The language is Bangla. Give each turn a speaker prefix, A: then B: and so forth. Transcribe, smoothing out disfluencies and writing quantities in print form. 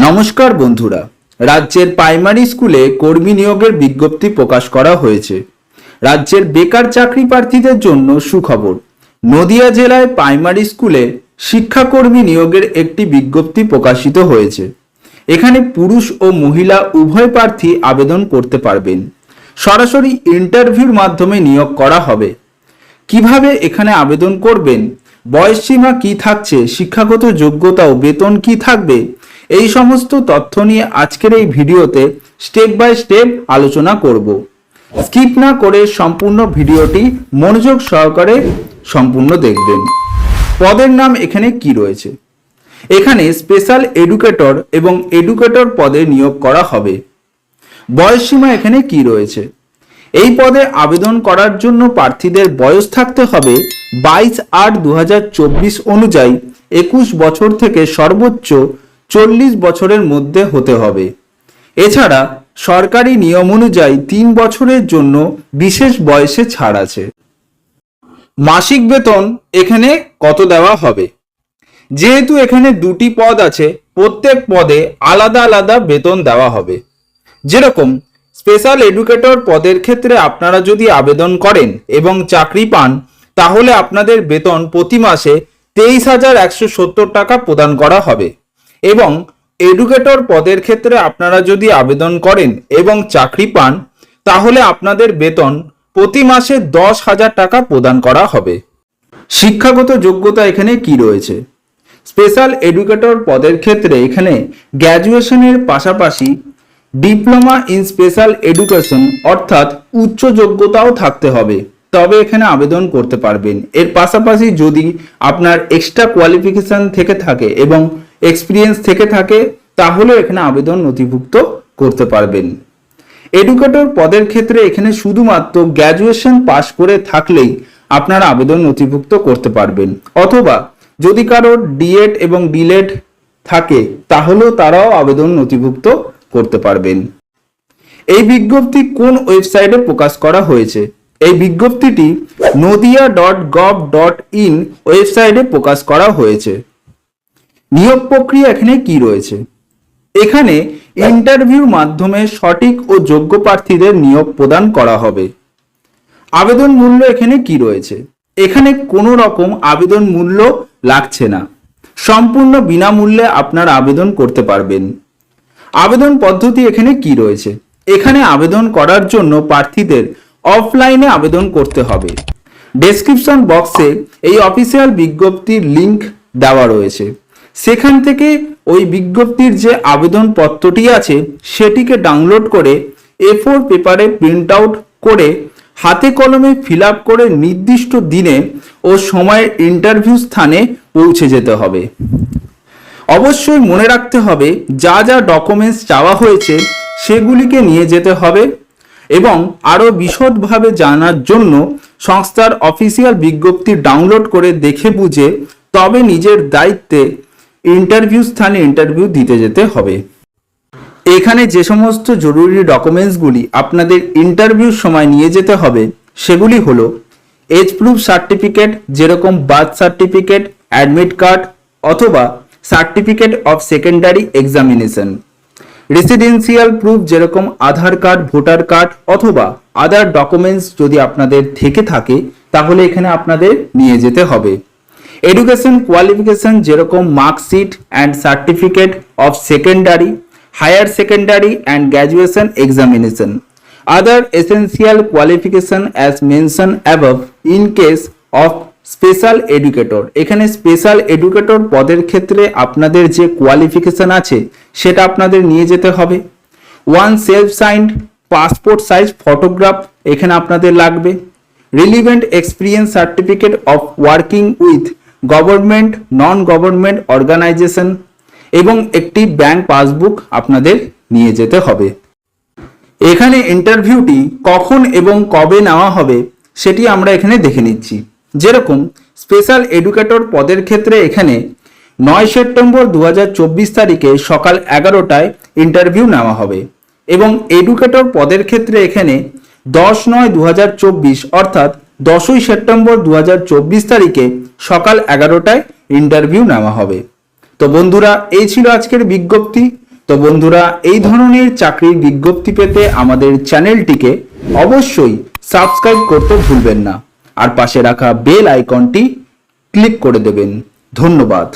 A: নমস্কার বন্ধুরা, রাজ্যের প্রাইমারি স্কুলে কর্মী নিয়োগের বিজ্ঞপ্তি প্রকাশ করা হয়েছে। রাজ্যের বেকার চাকরি প্রার্থীদের জন্য সুখবর। নদিয়া জেলায় প্রাইমারি স্কুলে শিক্ষাকর্মী নিয়োগের একটি বিজ্ঞপ্তি প্রকাশিত হয়েছে। এখানে পুরুষ ও মহিলা উভয় প্রার্থী আবেদন করতে পারবেন। সরাসরি ইন্টারভিউর মাধ্যমে নিয়োগ করা হবে। কিভাবে এখানে আবেদন করবেন, বয়সসীমা কি থাকছে, শিক্ষাগত যোগ্যতা ও বেতন কি থাকবে, এই সমস্ত তথ্য নিয়ে আজকের এই ভিডিওতে স্টেপ বাই স্টেপ আলোচনা করব। স্কিপ না করে সম্পূর্ণ ভিডিওটি মনোযোগ সহকারে সম্পূর্ণ দেখবেন। পদের নাম এখানে কি রয়েছে? এখানে স্পেশাল এডুকেটর এবং এডুকেটর পদে নিয়োগ করা হবে। বয়সসীমা এখানে কি রয়েছে? এই পদে আবেদন করার জন্য প্রার্থীদের বয়স থাকতে হবে 22/8/2024 অনুযায়ী 21 বছর থেকে সর্বোচ্চ 40 বছরের মধ্যে হতে হবে। এছাড়া সরকারি নিয়ম অনুযায়ী 3 বছরের জন্য বিশেষ বয়সে ছাড় আছে। মাসিক বেতন এখানে কত দেওয়া হবে? যেহেতু এখানে দুটি পদ আছে, প্রত্যেক পদে আলাদা আলাদা বেতন দেওয়া হবে। যেরকম স্পেশাল এডুকেটর পদের ক্ষেত্রে আপনারা যদি আবেদন করেন এবং চাকরি পান, তাহলে আপনাদের বেতন প্রতি মাসে 23,170 টাকা প্রদান করা হবে। এবং এডুকেটর পদের ক্ষেত্রে আপনারা যদি আবেদন করেন এবং চাকরি পান, তাহলে আপনাদের বেতন প্রতি মাসে 10,000 টাকা প্রদান করা হবে। শিক্ষাগত যোগ্যতা এখানে কি রয়েছে? স্পেশাল এডুকেটর পদের ক্ষেত্রে এখানে গ্র্যাজুয়েশনের পাশাপাশি ডিপ্লোমা ইন স্পেশাল এডুকেশন অর্থাৎ উচ্চ যোগ্যতাও থাকতে হবে, তবে এখানে আবেদন করতে পারবেন। এর পাশাপাশি যদি আপনার এক্সট্রা কোয়ালিফিকেশন থেকে থাকে এবং এক্সপিরিয়েন্স থেকে থাকে, তাহলে এখানে আবেদন নথিভুক্ত করতে পারবেন। এডুকেটর পদের ক্ষেত্রে এখানে শুধুমাত্র গ্র্যাজুয়েশন পাশ করে থাকলেই আপনারা আবেদন নথিভুক্ত করতে পারবেন, অথবা যদি কারোর ডিএড এবং ডিলেড থাকে তাহলেও তারাও আবেদন নথিভুক্ত করতে পারবেন। এই বিজ্ঞপ্তি কোন ওয়েবসাইটে প্রকাশ করা হয়েছে? এই বিজ্ঞপ্তিটি nodia.gov.in ওয়েবসাইটে প্রকাশ করা হয়েছে। নিয়োগ প্রক্রিয়া এখানে কি রয়েছে? এখানে ইন্টারভিউর মাধ্যমে সঠিক ও যোগ্য প্রার্থীদের নিয়োগ প্রদান করা হবে। আবেদন মূল্য এখানে কি রয়েছে? এখানে কোনো রকম আবেদন মূল্য লাগছে না, সম্পূর্ণ বিনামূল্যে আপনারা আবেদন করতে পারবেন। আবেদন পদ্ধতি এখানে কি রয়েছে? এখানে আবেদন করার জন্য প্রার্থীদের অফলাইনে আবেদন করতে হবে। ডেসক্রিপশন বক্সে এই অফিসিয়াল বিজ্ঞপ্তির লিংক দেওয়া রয়েছে, সেখান থেকে ওই বিজ্ঞপ্তির যে আবেদন পত্রটি আছে সেটিকে ডাউনলোড করে A4 পেপারে প্রিন্ট আউট করে হাতে কলমে ফিল আপ করে নির্দিষ্ট দিনে ও সময়ে ইন্টারভিউ স্থানে পৌঁছে যেতে হবে। অবশ্যই মনে রাখতে হবে যা যা ডকুমেন্টস চাওয়া হয়েছে সেগুলিকে নিয়ে যেতে হবে। এবং আরও বিশদভাবে জানার জন্য সংস্থার অফিসিয়াল বিজ্ঞপ্তি ডাউনলোড করে দেখে বুঝে তবে নিজের দায়িত্বে ইন্টারভিউ স্থানে ইন্টারভিউ দিতে যেতে হবে। এখানে যে সমস্ত জরুরি ডকুমেন্টসগুলি আপনাদের ইন্টারভিউর সময় নিয়ে যেতে হবে সেগুলি হলো এজ প্রুফ সার্টিফিকেট, যেরকম বার্থ সার্টিফিকেট, অ্যাডমিট কার্ড অথবা certificate of secondary examination, residential proof যেরকম আধার কার্ড, ভোটার কার্ড অথবা আদার ডকুমেন্টস যদি আপনাদের থেকে থাকে তাহলে এখানে আপনাদের নিয়ে যেতে হবে। এডুকেশন কোয়ালিফিকেশন যেরকম marksheet and certificate of secondary, higher secondary and graduation examination, other essential qualification as mention above in case of special educator. এখানে স্পেশাল এডুকেটর পদের ক্ষেত্রে আপনাদের যে কোয়ালিফিকেশন আছে সেটা আপনাদের নিয়ে যেতে হবে। One self signed passport size photograph এখানে আপনাদের লাগবে। Relevant experience certificate of working with government, non government organisation এবং একটি ব্যাংক পাসবুক আপনাদের নিয়ে যেতে হবে। এখানে ইন্টারভিউটি কখন এবং কবে নেওয়া হবে সেটি আমরা এখানে দেখে নিচ্ছি। যেরকম স্পেশাল এডুকেটর পদের ক্ষেত্রে এখানে 9 সেপ্টেম্বর 2024 তারিখে সকাল 11টায় ইন্টারভিউ নেওয়া হবে এবং এডুকেটর পদের ক্ষেত্রে এখানে 10/9/2024 অর্থাৎ 10ই সেপ্টেম্বর 2024 তারিখে সকাল 11টায় ইন্টারভিউ নেওয়া হবে। তো বন্ধুরা, এই ছিল আজকের বিজ্ঞপ্তি। তো বন্ধুরা, এই ধরনের চাকরির বিজ্ঞপ্তি পেতে আমাদের চ্যানেলটিকে অবশ্যই সাবস্ক্রাইব করতে ভুলবেন না আর পাশে রাখা বেল আইকনটি ক্লিক করে দেবেন। ধন্যবাদ।